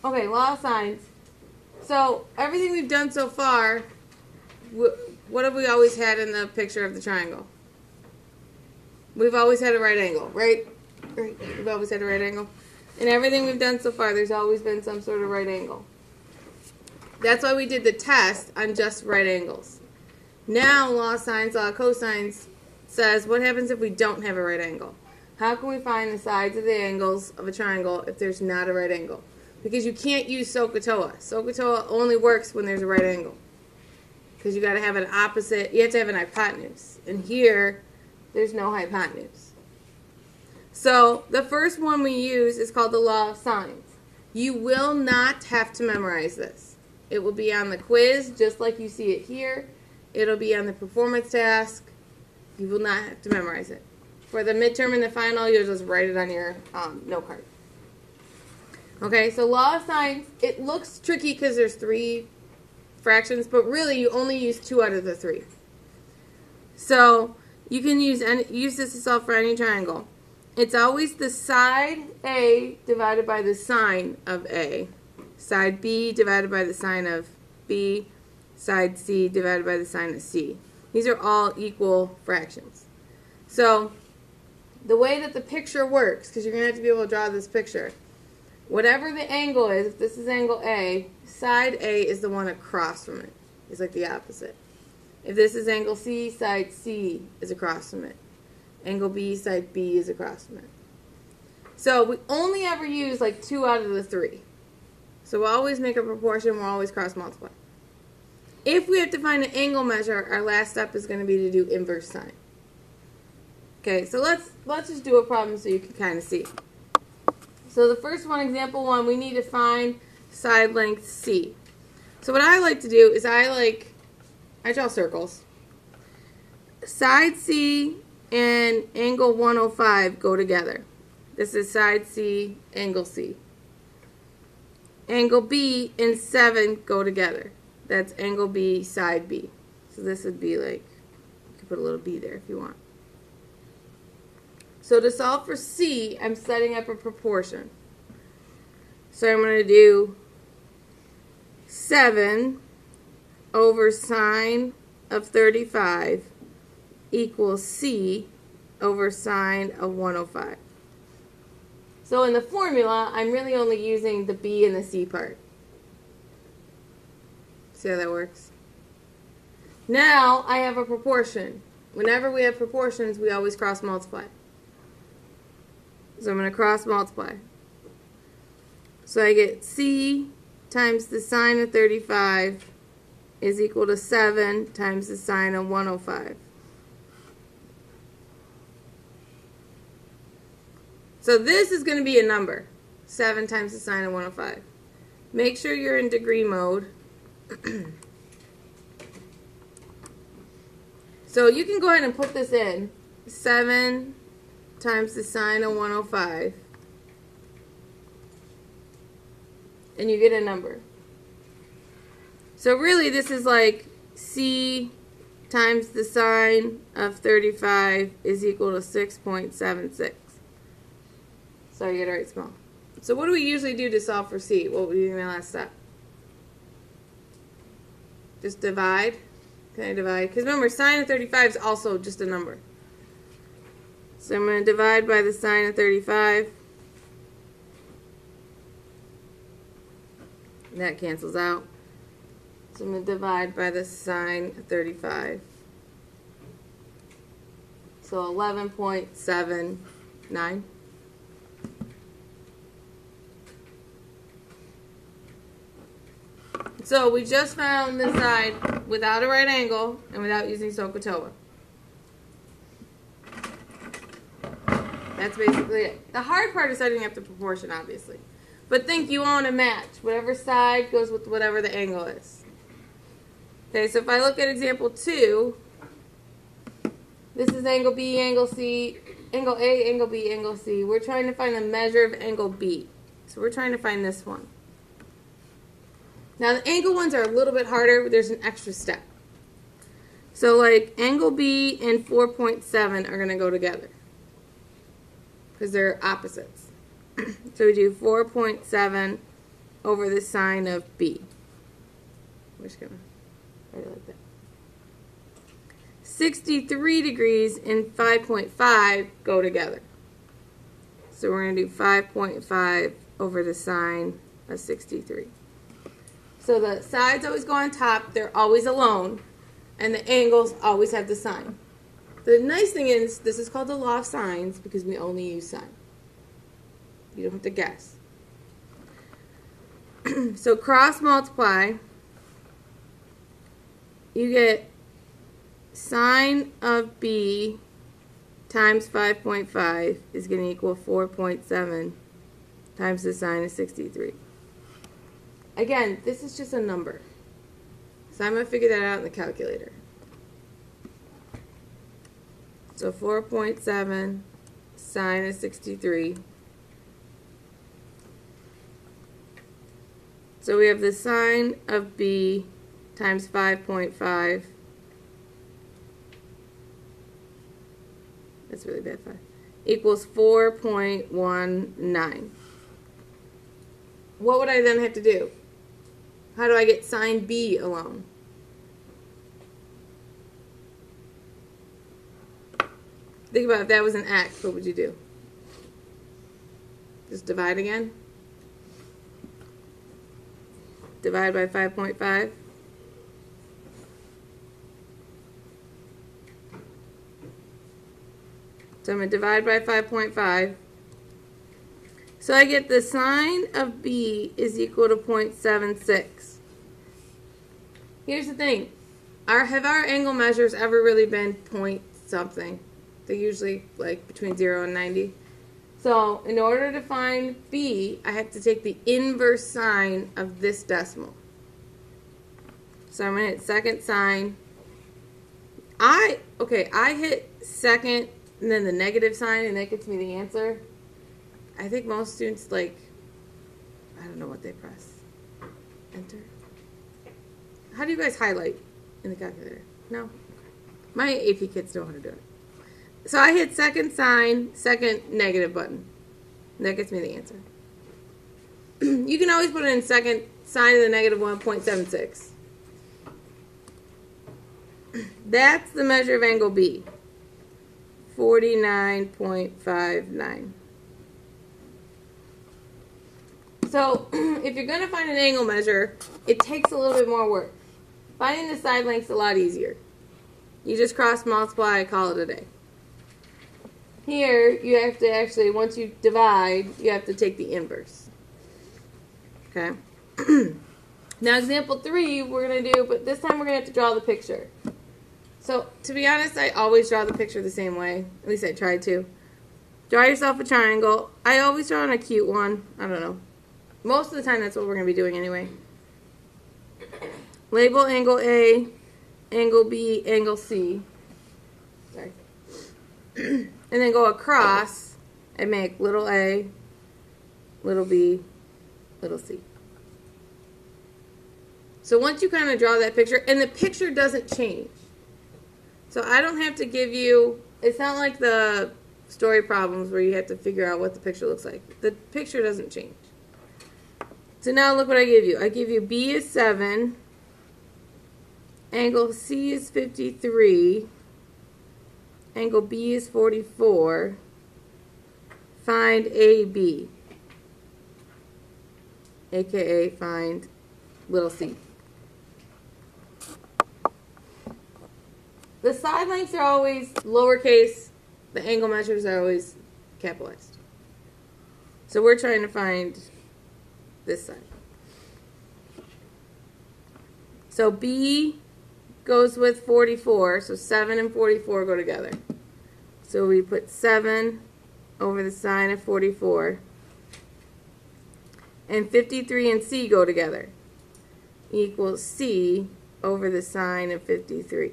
Okay, law of sines. So everything we've done so far, what have we always had in the picture of the triangle? We've always had a right angle, right? Right. We've always had a right angle. In everything we've done so far, there's always been some sort of right angle. That's why we did the test on just right angles. Now, law of sines, law of cosines says, what happens if we don't have a right angle? How can we find the sides of the angles of a triangle if there's not a right angle? Because you can't use SOHCAHTOA. SOHCAHTOA only works when there's a right angle. Because you got to have an opposite, you have to have an hypotenuse. And here, there's no hypotenuse. So, the first one we use is called the law of sines. You will not have to memorize this. It will be on the quiz, just like you see it here. It'll be on the performance task. You will not have to memorize it. For the midterm and the final, you'll just write it on your note card. Okay, so law of sines, it looks tricky because there's 3 fractions, but really you only use 2 out of the 3. So you can use this to solve for any triangle. It's always the side A divided by the sine of A, side B divided by the sine of B, side C divided by the sine of C. These are all equal fractions. So the way that the picture works, because you're going to have to be able to draw this picture, whatever the angle is, if this is angle A, side A is the one across from it. It's like the opposite. If this is angle C, side C is across from it. Angle B, side B is across from it. So we only ever use like 2 out of the 3. So we'll always make a proportion, we'll always cross multiply. If we have to find an angle measure, our last step is going to be to do inverse sine. Okay, so let's just do a problem so you can kind of see. So the first one, example 1, we need to find side length C. So what I like to do is I draw circles. Side C and angle 105 go together. This is side C, angle C. Angle B and 7 go together. That's angle B, side B. So this would be like, you could put a little B there if you want. So to solve for C, I'm setting up a proportion. So I'm going to do 7 over sine of 35 equals C over sine of 105. So in the formula, I'm really only using the B and the C part. See how that works? Now I have a proportion. Whenever we have proportions, we always cross multiply. So I'm going to cross multiply. So I get C times the sine of 35 is equal to 7 times the sine of 105. So this is going to be a number. 7 times the sine of 105. Make sure you're in degree mode. So you can go ahead and put this in. 7 times the sine of 105. And you get a number. So really this is like C times the sine of 35 is equal to 6.76. So you get it right small. So what do we usually do to solve for C? What would be my last step? Just divide. Can I divide? Because remember, sine of 35 is also just a number. So I'm going to divide by the sine of 35. And that cancels out. So I'm going to divide by the sine of 35. So 11.79. So we just found the side without a right angle and without using SOHCAHTOA. That's basically it. The hard part is setting up the proportion, obviously. But think you want to match. Whatever side goes with whatever the angle is. Okay, so if I look at example 2, this is angle B, angle C, angle A, angle B, angle C. We're trying to find the measure of angle B. So we're trying to find this one. Now the angle ones are a little bit harder, but there's an extra step. So like angle B and 4.7 are going to go together because they're opposites. So we do 4.7 over the sine of B. We're just going to write it like that. 63 degrees and 5.5 go together. So we're going to do 5.5 over the sine of 63. So the sides always go on top. They're always alone. And the angles always have the sine. The nice thing is, this is called the law of sines because we only use sine. You don't have to guess. So cross multiply. You get sine of B times 5.5 is going to equal 4.7 times the sine of 63. Again, this is just a number. So I'm going to figure that out in the calculator. So 4.7 sine of 63. So we have the sine of B times 5.5. That's really bad, 5. Equals 4.19. What would I then have to do? How do I get sine B alone? Think about if that was an x, what would you do? Just divide again? Divide by 5.5? So I'm going to divide by 5.5. So I get the sine of B is equal to 0.76. Here's the thing. Have our angle measures ever really been point something? They're usually like between 0 and 90. So in order to find B, I have to take the inverse sine of this decimal. So I'm going to hit second sine. I hit second and then the negative sign, and that gets me the answer. I think most students, I don't know what they press. Enter. How do you guys highlight in the calculator? No? My AP kids know how to do it. So I hit second sine, second negative button. And that gets me the answer. You can always put it in second sine of the negative 1.76. That's the measure of angle B. 49.59. So if you're going to find an angle measure, it takes a little bit more work. Finding the side length's a lot easier. You just cross multiply and call it a day. Here, you have to actually, once you divide, you have to take the inverse. Okay? Now, example 3, we're going to do, but this time we're going to have to draw the picture. So, to be honest, I always draw the picture the same way. At least I try to. Draw yourself a triangle. I always draw on a cute one. I don't know. Most of the time, that's what we're going to be doing anyway. Label angle A, angle B, angle C. Sorry. And then go across and make little a, little b, little c. So once you kind of draw that picture, and the picture doesn't change. So I don't have to give you, it's not like the story problems where you have to figure out what the picture looks like. The picture doesn't change. So now look what I give you. I give you B is 7, angle C is 53, angle B is 44, find AB, aka find little c. The side lengths are always lowercase, the angle measures are always capitalized. So we're trying to find this side. So B goes with 44, so 7 and 44 go together. So we put 7 over the sine of 44. And 53 and C go together. Equals C over the sine of 53.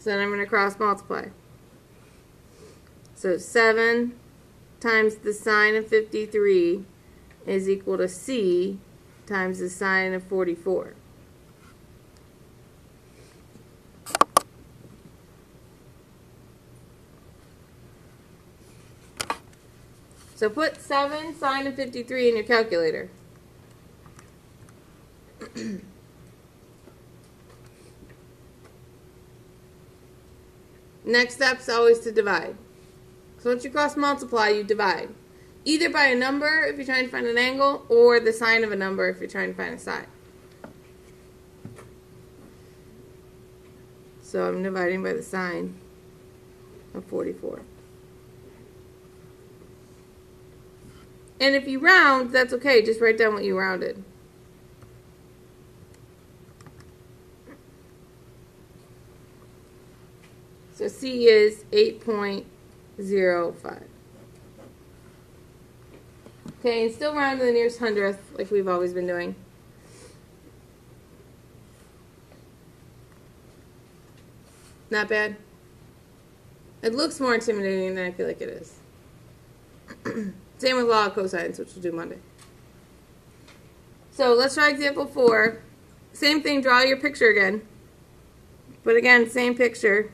So then I'm going to cross multiply. So 7 times the sine of 53 is equal to C times the sine of 44. So put 7 sine of 53 in your calculator. Next step's always to divide. So once you cross multiply, you divide. Either by a number if you're trying to find an angle, or the sign of a number if you're trying to find a side. So I'm dividing by the sign of 44. And if you round, that's okay. Just write down what you rounded. So C is 8.05. Okay, and still round to the nearest hundredth like we've always been doing. Not bad. It looks more intimidating than I feel like it is. Same with law of cosines, which we'll do Monday. So let's try example 4. Same thing, draw your picture again. But again, same picture.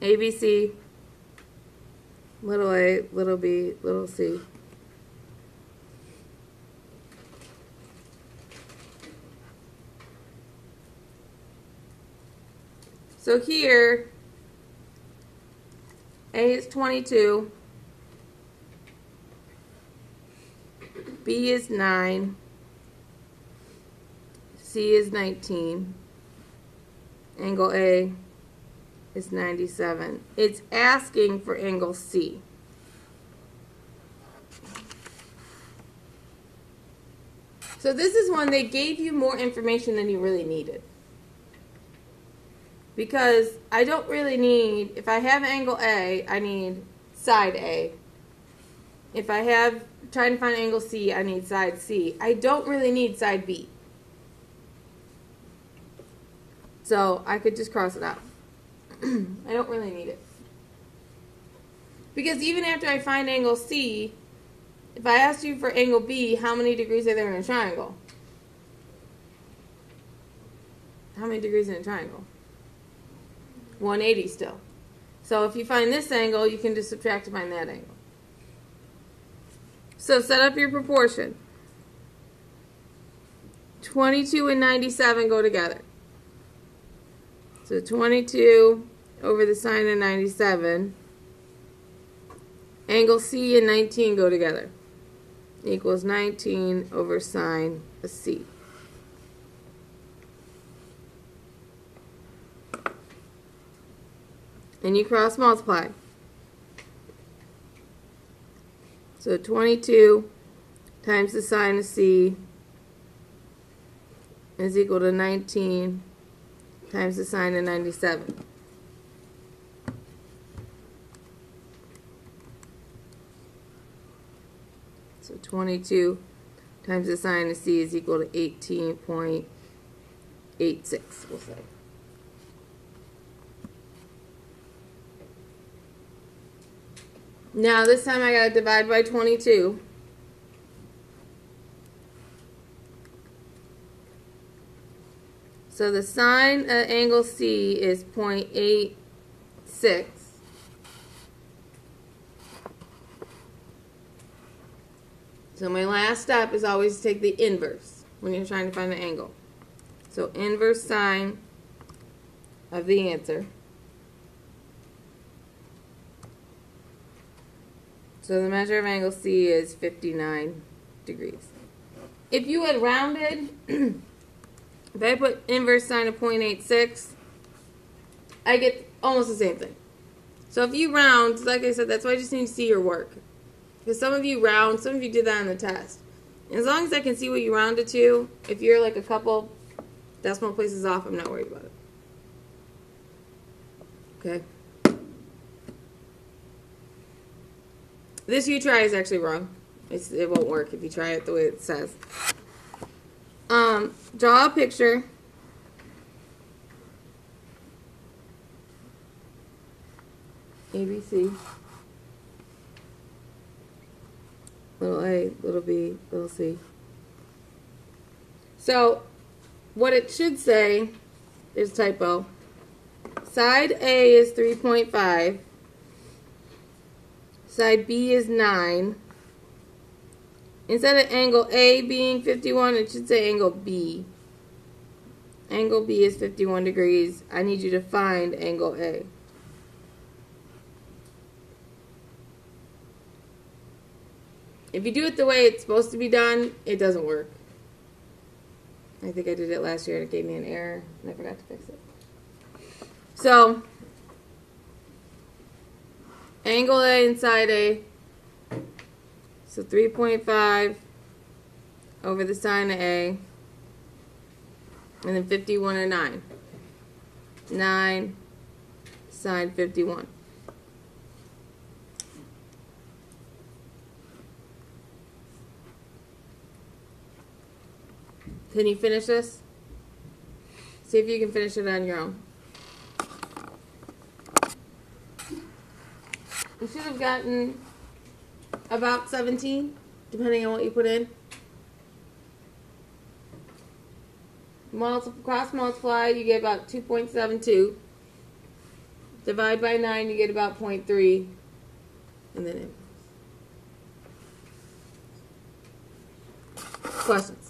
ABC, little a, little b, little c. So here, A is 22, B is 9, C is 19, angle A is 97. It's asking for angle C. So this is one they gave you more information than you really needed. Because I don't really need, if I have angle A, I need side A. If I have, trying to find angle C, I need side C. I don't really need side B. So I could just cross it out. I don't really need it. Because even after I find angle C, if I asked you for angle B, how many degrees are there in a triangle? How many degrees in a triangle? 180 still. So if you find this angle, you can just subtract to find that angle. So set up your proportion. 22 and 97 go together. So 22 over the sine of 97. Angle C and 19 go together. Equals 19 over sine of C. And you cross multiply. So 22 times the sine of C is equal to 19 times the sine of 97. So 22 times the sine of C is equal to 18.86, we'll say. Now this time I gotta divide by 22. So the sine of angle C is 0.86. So my last step is always to take the inverse when you're trying to find an angle. So inverse sine of the answer. So the measure of angle C is 59 degrees. If you had rounded, if I put inverse sine of 0.86, I get almost the same thing. So if you round, like I said, that's why I just need to see your work. Because some of you round, some of you did that on the test. And as long as I can see what you rounded to, if you're like a couple decimal places off, I'm not worried about it. Okay? This you try is actually wrong. It won't work if you try it the way it says. Draw a picture. ABC. Little a, little b, little c. So, what it should say is typo. side A is 3.5. Side B is 9. Instead of angle A being 51, it should say angle B. Angle B is 51 degrees. I need you to find angle A. If you do it the way it's supposed to be done, it doesn't work. I think I did it last year and it gave me an error and I forgot to fix it. So, angle A and side A. So 3.5 over the sine of A. And then 51 and 9. 9 sine 51. Can you finish this? See if you can finish it on your own. You should have gotten about 17, depending on what you put in. Cross multiply, you get about 2.72. Divide by 9, you get about 0.3. And then questions.